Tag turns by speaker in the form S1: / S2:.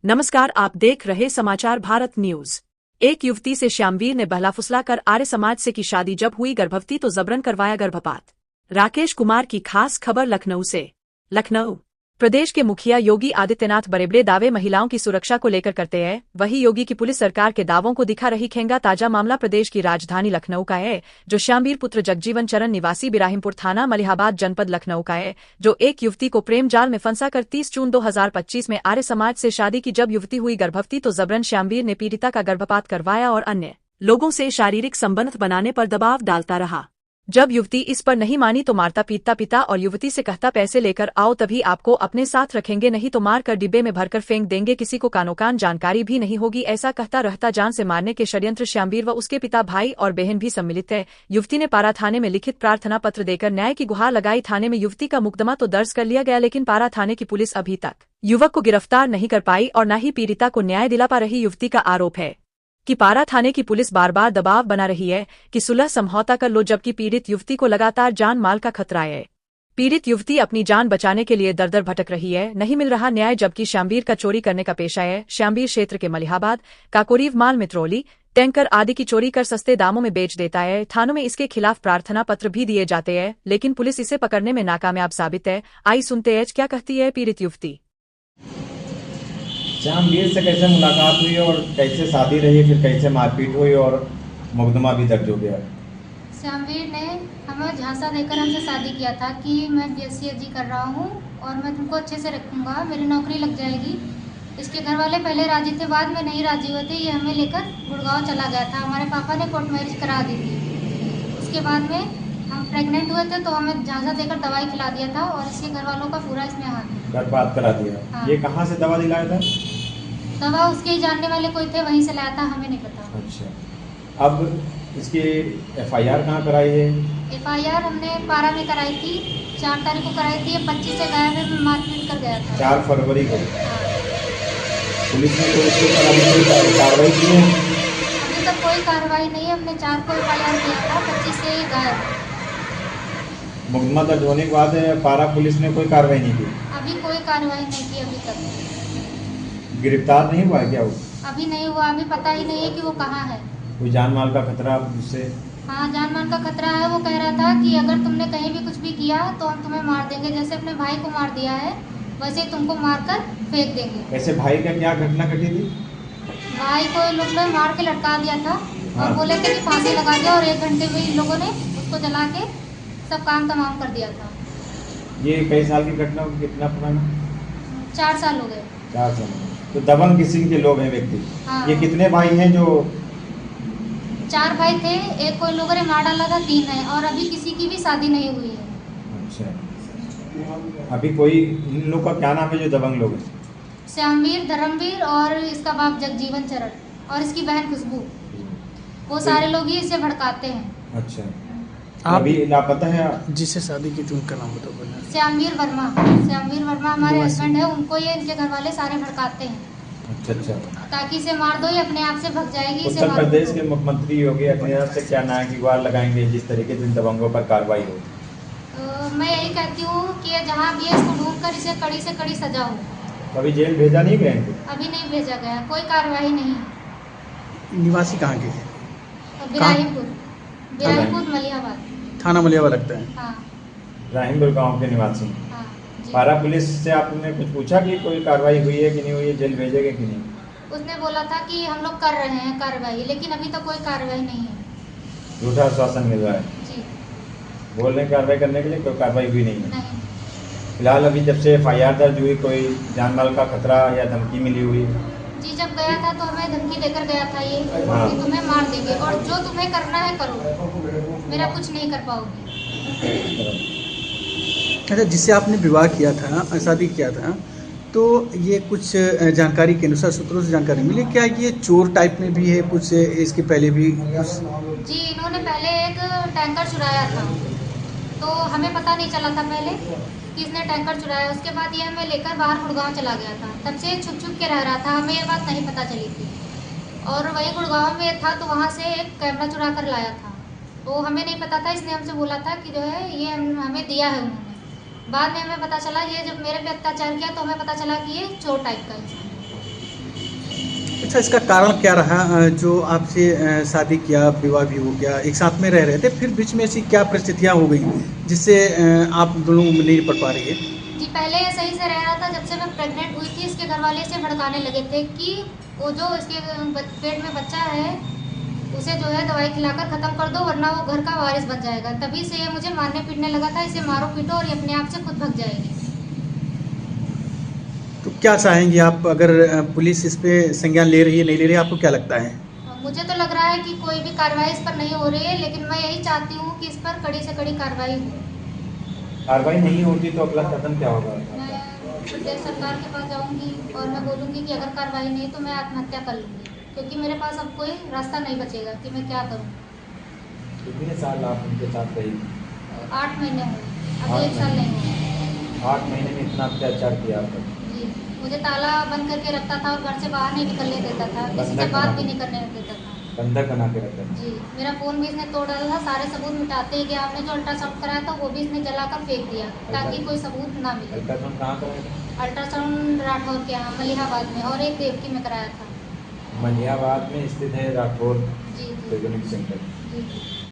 S1: नमस्कार, आप देख रहे समाचार भारत न्यूज। एक युवती से श्यामवीर ने बहला फुसला कर आर्य समाज से की शादी, जब हुई गर्भवती तो जबरन करवाया गर्भपात। राकेश कुमार की खास खबर लखनऊ से। लखनऊ प्रदेश के मुखिया योगी आदित्यनाथ बड़े दावे महिलाओं की सुरक्षा को लेकर करते हैं, वही योगी की पुलिस सरकार के दावों को दिखा रही खेंगा। ताजा मामला प्रदेश की राजधानी लखनऊ का है, जो श्यामवीर पुत्र जगजीवन चरण निवासी बिराहिमपुर थाना मलिहाबाद जनपद लखनऊ का है, जो एक युवती को प्रेम जाल में फंसा कर 30 जून 2025 में आर्य समाज से शादी की। जब युवती हुई गर्भवती तो जबरन श्यामवीर ने पीड़िता का गर्भपात करवाया और अन्य लोगों से शारीरिक संबंध बनाने पर दबाव डालता रहा। जब युवती इस पर नहीं मानी तो मारता पीटता पिता और युवती से कहता पैसे लेकर आओ तभी आपको अपने साथ रखेंगे, नहीं तो मार कर डिब्बे में भरकर फेंक देंगे, किसी को कानो कान जानकारी भी नहीं होगी, ऐसा कहता रहता। जान से मारने के षड्यंत्र श्यामवीर व उसके पिता, भाई और बहन भी सम्मिलित है। युवती ने पारा थाने में लिखित प्रार्थना पत्र देकर न्याय की गुहार लगाई। थाने में युवती का मुकदमा तो दर्ज कर लिया गया, लेकिन पारा थाने की पुलिस अभी तक युवक को गिरफ्तार नहीं कर पाई और न ही पीड़िता को न्याय दिला पा रही। युवती का आरोप है कि पारा थाने की पुलिस बार बार दबाव बना रही है कि सुलह समझौता कर लो, जबकि पीड़ित युवती को लगातार जान माल का खतरा है। पीड़ित युवती अपनी जान बचाने के लिए दर दर भटक रही है, नहीं मिल रहा न्याय, जबकि श्यामवीर का चोरी करने का पेशा है। श्यामवीर क्षेत्र के मलिहाबाद, काकोरीव माल, मित्रोली, टैंकर आदि की चोरी कर सस्ते दामों में बेच देता है। थानों में इसके खिलाफ प्रार्थना पत्र भी दिए जाते हैं, लेकिन पुलिस इसे पकड़ने में नाकामयाब साबित है। आई सुनते हैं क्या कहती है पीड़ित युवती।
S2: श्यामवीर से कैसे मुलाकात हुई और कैसे शादी रही, फिर कैसे मारपीट हुई और मुकदमा भी दर्ज हो गया?
S3: श्यामवीर ने हमें झांसा देकर हमसे शादी किया था कि मैं BSc AG कर रहा हूँ और मैं तुमको अच्छे से रखूँगा, मेरी नौकरी लग जाएगी। इसके घर वाले पहले राजी थे, बाद में नहीं राजी हुए थे। ये हमें लेकर गुड़गांव चला गया था। हमारे पापा ने कोर्ट मैरिज करा दी थी। उसके बाद में हम प्रेग्नेंट हुए थे तो हमें झांसा देकर दवाई खिला दिया था और इसके घर वालों का पूरा इसमें हाथ है।
S2: गर्भपात करा दिया।
S3: हाँ।
S2: ये कहाँ से दवा दिलाया था?
S3: दवा उसके ही जानने वाले कोई थे, वहीं से लाया था, हमें नहीं पता।
S2: अच्छा, अब इसकी FIR कहाँ कराई है?
S3: FIR हमने पारा में कराई थी, 4 तारीख को कराई थी। 25 से गायब है, मारपीट कर गया था
S2: 4 फरवरी को।
S3: हाँ।
S2: पुलिस ने तो इसके खिलाफ कार्रवाई की है?
S3: अभी तक कोई कार्रवाई नहीं है। हमने 4 को FIR किया था, 25 से गायब।
S2: मुकदमा दर्ज होने के बाद पारा पुलिस ने कोई कार्रवाई नहीं की?
S3: अभी कोई कार्रवाई नहीं की अभी तक।
S2: गिरफ्तार नहीं हुआ है क्या वो?
S3: अभी नहीं हुआ, अभी पता ही नहीं है कि वो कहाँ है।
S2: कोई जान माल का खतरा उससे?
S3: हाँ, जान माल का खतरा है। वो कह रहा था कि अगर तुमने कहीं भी कुछ भी किया तो हम तुम्हें मार देंगे, जैसे अपने भाई को मार दिया है वैसे ही तुमको मार कर फेंक देंगे।
S2: ऐसे भाई का क्या घटना घटी थी?
S3: भाई को इन लोगों ने मार के लटका दिया था और
S2: हाँ।
S3: बोले थे कि फांसी लगा दिया और 1 घंटे में इन लोगों ने उसको जला के सब काम तमाम कर दिया था।
S2: ये कई साल की घटना, कितना पुराना?
S3: 4 साल हो गए।
S2: 4 साल। तो दबंग किस्म के लोग हैं व्यक्ति।
S3: हाँ।
S2: ये कितने भाई हैं? जो
S3: 4 भाई थे, एक को इन लोगों ने मार डाला था, 3 है और अभी किसी की भी शादी नहीं हुई है।
S2: अच्छा, अभी कोई इन लोग का क्या नाम है जो दबंग लोग हैं?
S3: श्यामवीर, धर्मवीर और इसका बाप जगजीवन चरण और इसकी बहन खुशबू, वो सारे लोग ही इसे भड़काते हैं।
S2: अच्छा, अभी लापता है?
S4: जिससे शादी की थी उनका नाम बताओ।
S3: श्यामवीर वर्मा। श्यामवीर वर्मा हमारे हस्बैंड है, उनको ये इनके घर वाले सारे भड़काते हैं।
S2: अच्छा,
S3: ताकि इसे मार दो, ये अपने आप से भग जाएगी। इसे
S2: उत्तर
S3: मार
S2: प्रदेश
S3: दो।
S2: के मुख्यमंत्री योगी आदित्यनाथ से क्या न्याय की गुहार लगाएंगे जिस तरीके से इन दबंगों पर कार्रवाई हो?
S3: मैं यही कहती हूँ कि जहाँ भी है इसको ढूंढ कर इसे कड़ी से कड़ी सजा हो।
S2: कभी जेल भेजा नहीं गए इनको?
S3: अभी नहीं भेजा गया, कोई कार्रवाई नहीं।
S4: निवासी कहाँ के हैं?
S3: बिराहिमपुर मलिहाबाद,
S4: थाना मलिहाबाद लगता है।
S3: हाँ।
S2: राहिमपुर गाँव के निवासी।
S3: हाँ जी।
S2: पारा पुलिस से आपने कुछ पूछा कि कोई कार्रवाई हुई है कि नहीं हुई है, जेल भेजेंगे कि नहीं?
S3: उसने बोला था कि हम लोग कर रहे हैं कार्रवाई, लेकिन अभी तक कोई कार्रवाई नहीं है।
S2: झूठा आश्वासन मिल रहा है
S3: जी।
S2: बोल रहे कार्रवाई करने के लिए, कोई कार्रवाई हुई नहीं है।
S3: नहीं।
S2: फिलहाल अभी जब से FIR दर्ज हुई, कोई जान माल का खतरा या धमकी मिली हुई?
S3: जी, जब गया था तो हमें धमकी देकर गया था ये
S2: हाँ।
S3: कि तुम्हें मार देंगे और जो तुम्हें करना है करो, मेरा कुछ नहीं कर पाओगे।
S4: अच्छा, जिससे आपने विवाह किया था, शादी किया था, तो ये कुछ जानकारी के अनुसार सूत्रों से जानकारी मिली क्या ये चोर टाइप में भी है कुछ? इसके पहले भी कुछ?
S3: जी, इन्होंने पहले एक टैंकर चुराया था, तो हमें पता नहीं चला था पहले कि इसने टैंकर चुराया। उसके बाद ये हमें लेकर बाहर गुड़गांव चला गया था। तब से छुप छुप के रह रहा था, हमें ये बात नहीं पता चली थी। और वही गुड़गांव में था तो वहाँ से एक कैमरा चुरा कर लाया था, तो हमें नहीं पता था। इसने हमसे बोला था कि जो है ये हमें दिया है उन्होंने। बाद में हमें पता चला, ये जब मेरे पे अत्याचार किया तो हमें पता चला कि ये चोर टाइप का इंसान है।
S4: अच्छा, इसका कारण क्या रहा जो आपसे शादी किया, विवाह भी हो गया, एक साथ में रह रहे थे, फिर बीच में ऐसी क्या परिस्थितियाँ हो गई जिससे आप दोनों नहीं पढ़ पा रही है?
S3: जी पहले ये सही से रह रहा था। जब से मैं प्रेग्नेंट हुई थी इसके घर वाले इसे भड़काने लगे थे कि वो जो इसके पेट में बच्चा है उसे जो है दवाई खिलाकर ख़त्म कर दो वरना वो घर का वारिस बन जाएगा। तभी से ये मुझे मारने पीटने लगा था, इसे मारो पीटो और ये अपने आप से खुद भाग जाएगी।
S4: तो क्या चाहेंगी आप, अगर पुलिस इस पे संज्ञान ले रही है, नहीं ले रही है, आपको क्या लगता है?
S3: मुझे तो लग रहा है कि कोई भी कार्रवाई इस पर नहीं हो रही है, लेकिन मैं यही चाहती हूँ कि इस पर कड़ी से कड़ी कार्रवाई हो।
S2: कार्रवाई नहीं होती तो अगला कदम क्या होगा?
S3: मैं प्रदेश सरकार के पास जाऊंगी और मैं बोलूँगी कि अगर कार्रवाई नहीं तो मैं आत्महत्या कर लूँगी, क्योंकि मेरे पास अब कोई रास्ता नहीं बचेगा कि मैं क्या करूँ।
S2: कितने साल आप उनके साथ रही?
S3: 8 महीने हुए, अभी 1 साल नहीं हुआ।
S2: 8 महीने में इतना अत्याचार किया आप पर?
S3: जी मुझे ताला बंद करके रखता था और घर से बाहर नहीं निकलने देता था, किसी से बात भी नहीं करने देता था।
S2: बंधक बना के रखा था?
S3: जी मेरा फ़ोन भी इसने तोड़ डाला था, सारे सबूत मिटाते ही गया। आपने जो अल्ट्रासाउंड कराया था वो भी इसने जलाकर फेंक दिया ताकि कोई सबूत ना मिले।
S2: अल्ट्रासाउंड कहाँ कराया था?
S3: अल्ट्रासाउंड राठौर के यहाँ मलिहाबाद में और एक देवकी में कराया था।
S2: मलिहाबाद में स्थित है राठौर
S3: जी जी
S2: रेडियोनिक सेंटर।
S3: जी।